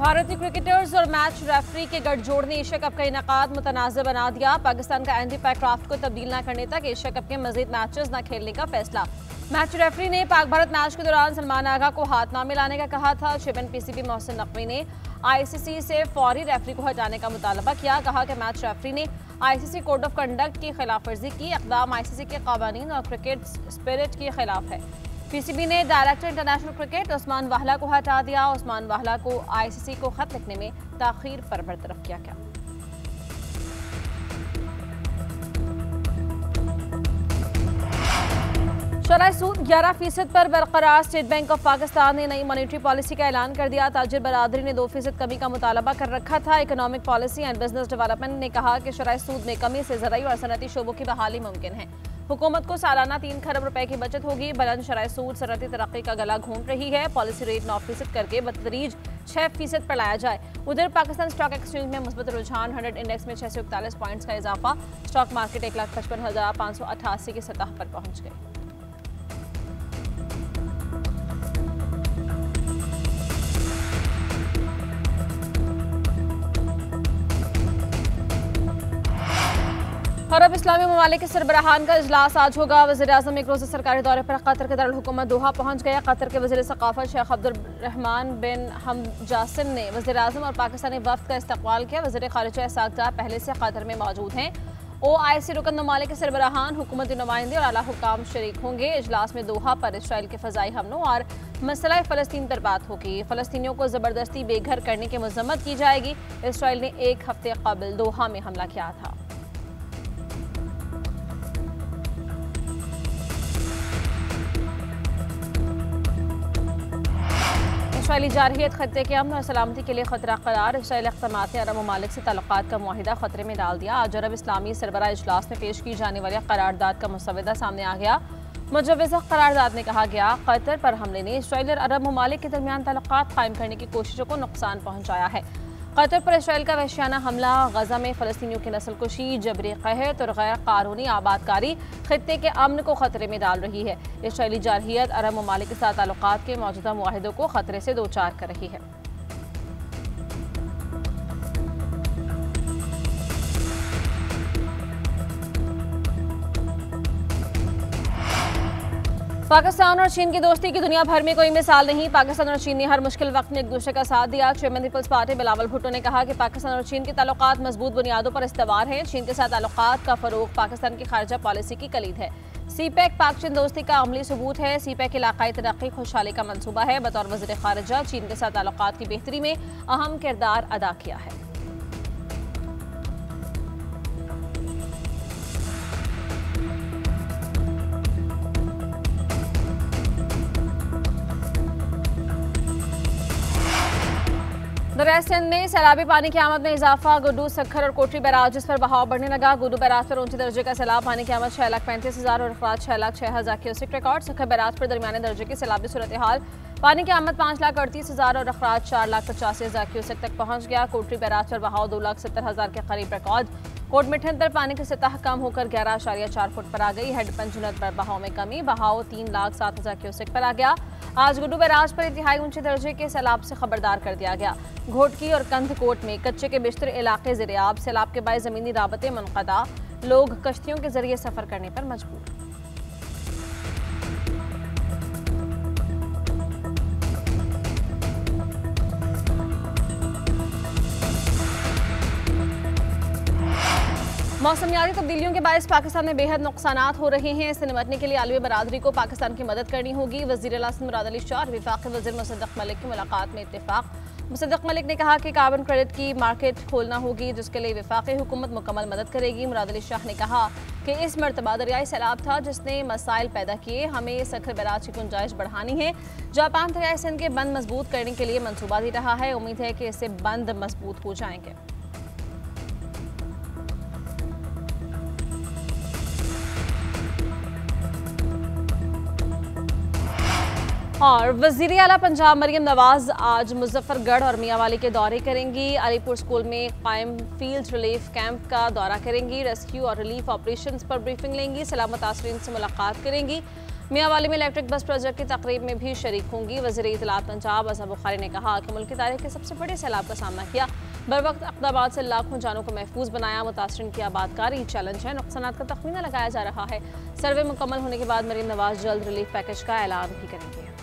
भारतीय क्रिकेटर्स और match referee के गठजोड़ ने एशिया कप का इनेकाद मुतनाज़ बना दिया। पाकिस्तान का एंडी पैक्राफ्ट को तब्दील न करने तक एशिया कप के मजीद मैचेस न खेलने का फैसला। मैच रेफरी ने पाक भारत मैच के दौरान सलमान आगा को हाथ न मिलाने का कहा था। चेयरमैन पीसीबी मोहसिन नकवी ने आईसीसी से फौरी रेफरी को हटाने का मुतालबा किया। कहा कि मैच रेफरी ने आईसीसी कोड ऑफ कंडक्ट की खिलाफ वर्जी की। इक़दाम आईसीसी के कानून और क्रिकेट स्पिरिट के खिलाफ है। पीसीबी ने डायरेक्टर इंटरनेशनल क्रिकेट उस्मान वाहला को हटा दिया। उस्मान वाहला को आईसीसी को खत लिखने में ताखीर पर बरतरफ किया गया। शरह सूद 11% पर बरकरार। स्टेट बैंक ऑफ पाकिस्तान ने नई मॉनेटरी पॉलिसी का ऐलान कर दिया। ताजिर बरादरी ने 2% कमी का मुतालबा कर रखा था। Economic policy and business development ने कहा कि शरह सूद में कमी से ज़राई और सनती शोबों की बहाली मुमकिन है। हुकूमत को सालाना 3 खरब रुपए की बचत होगी। बुलंद शरह सूद सनती तरक्की का गला घूंट रही है। पॉलिसी रेट 9% करके बतदरीज 6% पर लाया जाए। उधर पाकिस्तान स्टॉक एक्सचेंज में मुस्बत रुझान। 100 इंडेक्स में 641 पॉइंट्स का इजाफा। स्टॉक मार्केट 1,55,588 की सतह पर पहुंच गई। अरब इस्लामी ममालिक के सरबराहान का इजलास आज होगा। वज़ीर-ए-आज़म एक रोज़ा सरकारी दौरे पर कतर के दारुल हुकूमत दोहा पहुंच गए। कतर के वज़ीर सकाफत शेख अब्दुर्रहमान बिन हमजासिम ने वज़ीर-ए-आज़म और पाकिस्तानी वफ़द का इस्तकबाल किया। वज़ीर ख़ारिजा इस्हाक़ डार पहले से कतर में मौजूद हैं। OIC रुकन ममालिक के सरबराहान, हुकूमती नुमाइंदे और आला हुक्काम शरीक होंगे। इजलास में दोहा पर इसराइल के फ़ज़ाई हमलों और मसला फ़लस्तीन पर बात होगी। फ़लस्तीनियों को ज़बरदस्ती बेघर करने की मज़म्मत की जाएगी। इसराइल ने 1 हफ्ते कबल दोहा में हमला किया था। इसराइली जारहियत खत्ते के अमन और सलामती के लिए खतरा करार। इसराइल इक़दामात ने अरब ममालिक से ताल्लुकात का मुआहिदा खतरे में डाल दिया। आज अरब इस्लामी सरबराह इजलास में पेश की जाने वाली करारदाद का मुसवदा सामने आ गया। मुजव्वज़ा करारदाद में कहा गया, कतर पर हमले ने इसराइल और अरब ममालिक के दरमियान ताल्लुकात कायम करने की कोशिशों को नुकसान पहुँचाया है। कतर पर इसराइल का वहशियाना हमला गजा में फ़लस्तीनियों की नस्लकुशी, जबरी क़हत और गैर कानूनी आबादकारी खित्ते के अमन को खतरे में डाल रही है। इसराइली जारहियत अरब ममालिक के साथ ताल्लुकात के मौजूदा मुआहिदों को खतरे से दो चार कर रही है। पाकिस्तान और चीन की दोस्ती की दुनिया भर में कोई मिसाल नहीं। पाकिस्तान और चीन ने हर मुश्किल वक्त में एक दूसरे का साथ दिया। चेयरमैन पीपल्स पार्टी बिलावल भुट्टो ने कहा कि पाकिस्तान और चीन के ताल्लुकात मजबूत बुनियादों पर इस्तवार हैं। चीन के साथ ताल्लुकात का फरोग पाकिस्तान की खारजा पॉलिसी की कलीद है। CPEC पाक चीन दोस्ती का अमली सबूत है। CPEC इलाकाई तरक्की खुशहाली का मंसूबा है। बतौर वज़ीर खारजा चीन के साथ ताल्लुकात की बेहतरी में अहम किरदार अदा किया है। दरिया सिंध में सैलाबी पानी की आमद में इजाफा। गुड्डू, सखर और कोटरी बैराज जिस पर बहाव बढ़ने लगा। गुड्डू बैराज पर ऊंचे दर्जे का सैलाब, पानी की आमद 6,35,000 और अखराज 6,06,000 क्यूसेक रिकॉर्ड। सखर बैराज पर दरमियाने दर्जे की सैलाबी सूरत हाल, पानी की आमद 5,38,000 और अखराज 4,85,000 क्यूसेक तक पहुंच गया। कोटरी बैराज पर बहाव 2,70,000 के करीब रिकॉर्ड। कोट मिठन पर पानी की सतह कम होकर 11.4 फुट पर आ गई। हेडपंप जुनत पर बहाव में कमी, बहाव 3,07,000 क्यूसेक पर आ गया। आज गुड्डू बैराज पर इंतहाई ऊंचे दर्जे के सैलाब से खबरदार कर दिया गया। घोटकी और कंधकोट में कच्चे के बिस्तर इलाके ज़िरियाब, सैलाब के बायस ज़मीनी राबते मुनक़ता, लोग कश्तियों के जरिए सफ़र करने पर मजबूर। मौसमियाती तब्दीलियों के बायस पाकिस्तान में बेहद नुकसानात हो रहे हैं। इससे निपटने के लिए आलमी बरादरी को पाकिस्तान की मदद करनी होगी। वज़ीर आला मुराद अली शाह और वफाकी वज़ीर मुसद्दक़ मलिक की मुलाकात में इत्तेफाक। मुसद्दक़ मलिक ने कहा कि कार्बन क्रेडिट की मार्केट खोलना होगी, जिसके लिए वफाकी हुकूमत मुकम्मल मदद करेगी। मुराद अली शाह ने कहा कि इस मरतबा दरियाई सैलाब था जिसने मसाइल पैदा किए। हमें सखर बैराज की गुंजाइश बढ़ानी है। जापान दरियाई सिंध के बंद मजबूत करने के लिए मनसूबा दे रहा है। उम्मीद है कि इससे बंद मजबूत हो जाएंगे। और वज़ीर आला पंजाब मरियम नवाज आज मुजफ्फरगढ़ और मियांवाली के दौरे करेंगी। अलीपुर स्कूल में कायम फील्ड रिलीफ कैंप का दौरा करेंगी। रेस्क्यू और रिलीफ ऑपरेशंस पर ब्रीफिंग लेंगी। सलामत तासरीन से मुलाकात करेंगी। मियांवाली में इलेक्ट्रिक बस प्रोजेक्ट की तकरीब में भी शरीक होंगी। वज़ीर इत्तलात पंजाब असद बुखारी ने कहा कि मुल्क की तारीख के सबसे बड़े सैलाब का सामना किया, बर वक्त अक़दाबाद से लाखों जानों को महफूज बनाया। मुतासरीन की आबादकारी चैलेंज है, नुकसानात का तखमीना लगाया जा रहा है। सर्वे मुकम्मल होने के बाद मरीम नवाज जल्द रिलीफ पैकेज का ऐलान भी करेंगे।